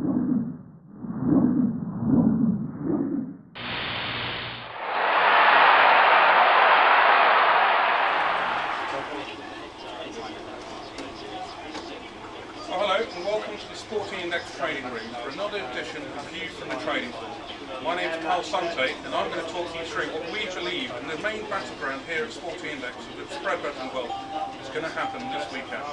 Hello and welcome to the Sporting Index Trading Room for another edition of View from the Trading Floor. My name is Carl Sante and I'm going to talk you through what we believe in the main battleground here at Sporting Index of the spread betting world is going to happen this weekend.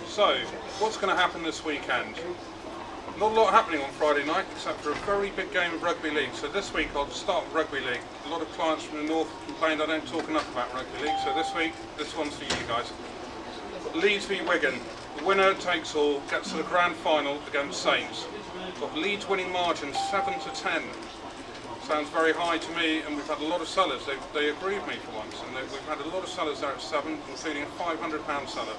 So, what's going to happen this weekend? Not a lot happening on Friday night except for a very big game of rugby league. So this week I'll start with rugby league. A lot of clients from the north complained I don't talk enough about rugby league, so this week this one's for you guys. Leeds v Wigan. The winner takes all, gets to the grand final against Saints. Got Leeds winning margin 7-10. Sounds very high to me, and we've had a lot of sellers. They agree with me for once, and we've had a lot of sellers there at 7, including a £500 seller.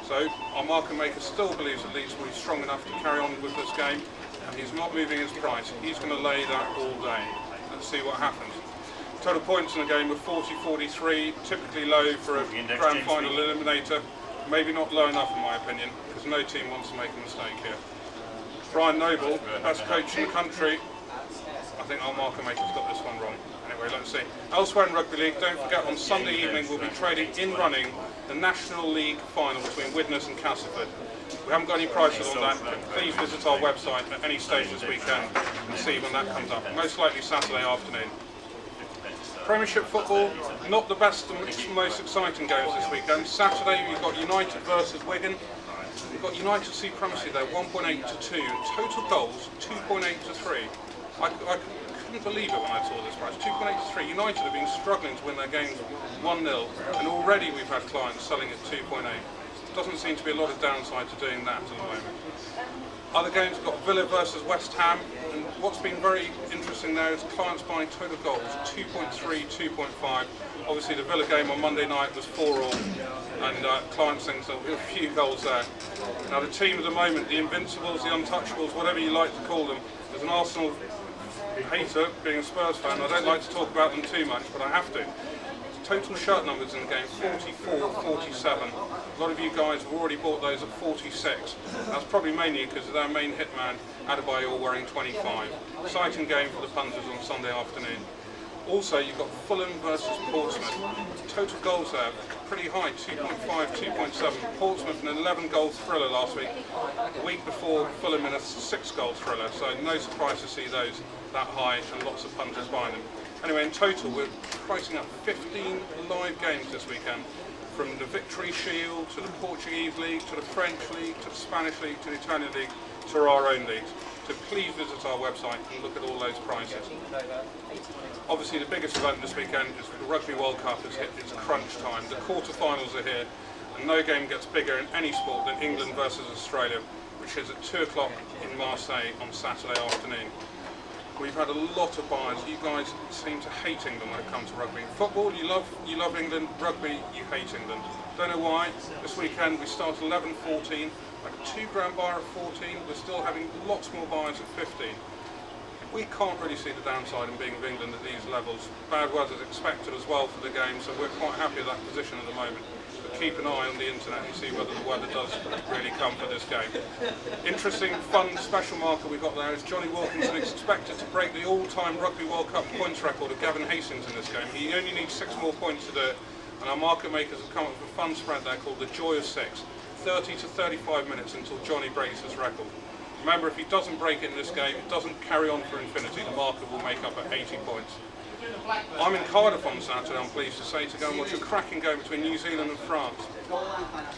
So our market maker still believes that Leeds will be strong enough to carry on with this game, and he's not moving his price. He's going to lay that all day. Let's see what happens. Total points in the game were 40-43, typically low for a grand final eliminator. Maybe not low enough in my opinion, because no team wants to make a mistake here. Brian Noble, best coach in the country. I think our market maker's got this one wrong. Anyway, let's see. Elsewhere in Rugby League, don't forget on Sunday evening we'll be trading in running the National League final between Widnes and Castleford. We haven't got any prices on that, but please visit our website at any stage this weekend and see when that comes up. Most likely Saturday afternoon. Premiership football, not the best and most exciting games this weekend. Saturday we've got United versus Wigan. We've got United supremacy there, 1.8-2. Total goals, 2.8-3. I couldn't believe it when I saw this price, 2.8-3. United have been struggling to win their games 1-0, and already we've had clients selling at 2.8. Doesn't seem to be a lot of downside to doing that at the moment. Other games, we've got Villa versus West Ham, and what's been very interesting there is clients buying total goals, 2.3, 2.5. Obviously the Villa game on Monday night was 4-4, and clients think there'll be a few goals there. Now the team at the moment, the Invincibles, the Untouchables, whatever you like to call them, there's an Arsenal hater, being a Spurs fan, I don't like to talk about them too much, but I have to. Total shirt numbers in the game, 44, 47. A lot of you guys have already bought those at 46. That's probably mainly because of their main hitman, Adebayor, wearing 25. Exciting game for the punters on Sunday afternoon. Also, you've got Fulham versus Portsmouth. Total goals there, pretty high, 2.5, 2.7. Portsmouth an 11-goal thriller last week. The week before, Fulham in a 6-goal thriller, so no surprise to see those that high and lots of punters buying them. Anyway, in total, we're pricing up 15 live games this weekend, from the Victory Shield, to the Portuguese League, to the French League, to the Spanish League, to the Italian League, to our own leagues. So please visit our website and look at all those prices. Obviously the biggest event this weekend is the Rugby World Cup has hit its crunch time. The quarter-finals are here, and no game gets bigger in any sport than England versus Australia, which is at 2 o'clock in Marseille on Saturday afternoon. We've had a lot of buyers. You guys seem to hate England when it comes to rugby. Football, you love England. Rugby, you hate England. Don't know why. This weekend we start 11-14. Like a £2 buyer at 14. We're still having lots more buyers at 15. We can't really see the downside in being of England at these levels. Bad weather is expected as well for the game, so we're quite happy with that position at the moment. But keep an eye on the internet and see whether the weather does really come for this game. Interesting, fun, special marker we got there is Johnny Wilkinson expected to break the all-time Rugby World Cup points record of Gavin Hastings in this game. He only needs 6 more points to do it, and our market makers have come up with a fun spread there called the Joy of 6. 30 to 35 minutes until Johnny breaks his record. Remember, if he doesn't break it in this game, it doesn't carry on for infinity, the market will make up at 80 points. I'm in Cardiff on Saturday, I'm pleased to say, to go and watch a cracking game between New Zealand and France.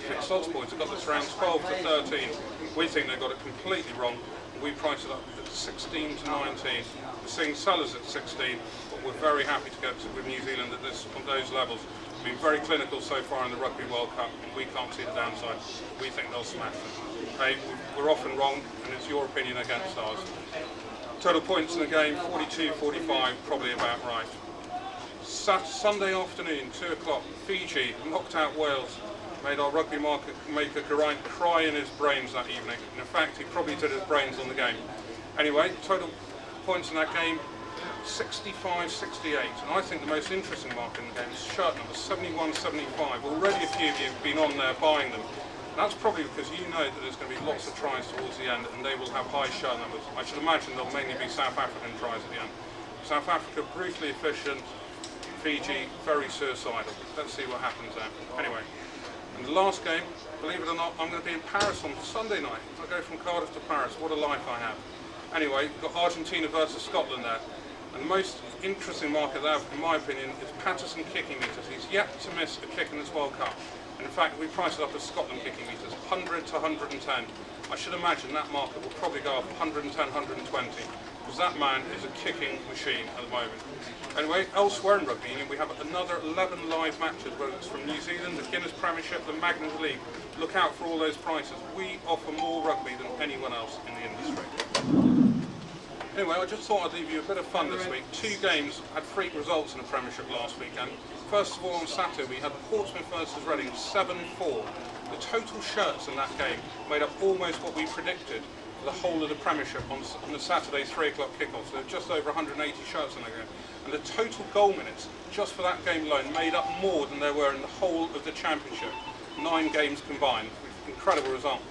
Fixed odds points have got this round 12 to 13. We think they've got it completely wrong. We price it up at 16 to 19. We're seeing sellers at 16, but we're very happy to get with New Zealand at on those levels. Been very clinical so far in the Rugby World Cup, and we can't see the downside. We think they'll smash them. Hey, we're often wrong, and it's your opinion against ours. Total points in the game, 42-45, probably about right. Sunday afternoon, 2 o'clock, Fiji knocked out Wales. Made our rugby market maker Geraint cry in his brains that evening. And in fact, he probably did his brains on the game. Anyway, total points in that game, 65-68, and I think the most interesting mark in the game is shirt number 71-75. Already a few of you have been on there buying them. That's probably because you know that there's going to be lots of tries towards the end and they will have high shirt numbers. I should imagine they'll mainly be South African tries at the end. South Africa, brutally efficient. Fiji, very suicidal. Let's see what happens there. Anyway, and the last game, believe it or not, I'm going to be in Paris on Sunday night. I go from Cardiff to Paris. What a life I have. Anyway, we've got Argentina versus Scotland there. And the most interesting market there, in my opinion, is Patterson kicking meters. He's yet to miss a kick in this World Cup. And in fact, we price it up as Scotland kicking meters, 100 to 110. I should imagine that market will probably go up 110, 120, because that man is a kicking machine at the moment. Anyway, elsewhere in rugby union, we have another 11 live matches, whether it's from New Zealand, the Guinness Premiership, the Magners League. Look out for all those prices. We offer more rugby than anyone else in the industry. Anyway, I just thought I'd leave you a bit of fun this week. Two games had freak results in the Premiership last weekend. First of all, on Saturday, we had Portsmouth versus Reading 7-4. The total shirts in that game made up almost what we predicted for the whole of the Premiership on the Saturday 3 o'clock kickoff. So just over 180 shirts in that game. And the total goal minutes, just for that game alone, made up more than there were in the whole of the Championship. 9 games combined. Incredible result.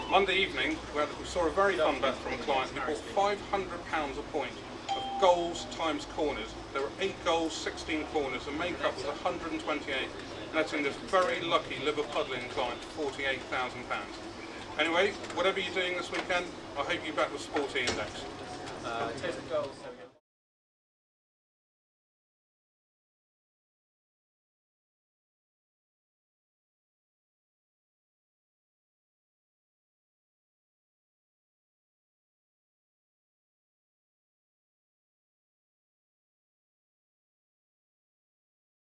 Monday evening, we saw a very fun bet from a client. We bought £500 a point of goals times corners. There were 8 goals, 16 corners. The make-up was 128, netting this very lucky Liverpudlian client £48,000. Anyway, whatever you're doing this weekend, I hope you bet the Sporty Index. Total goals.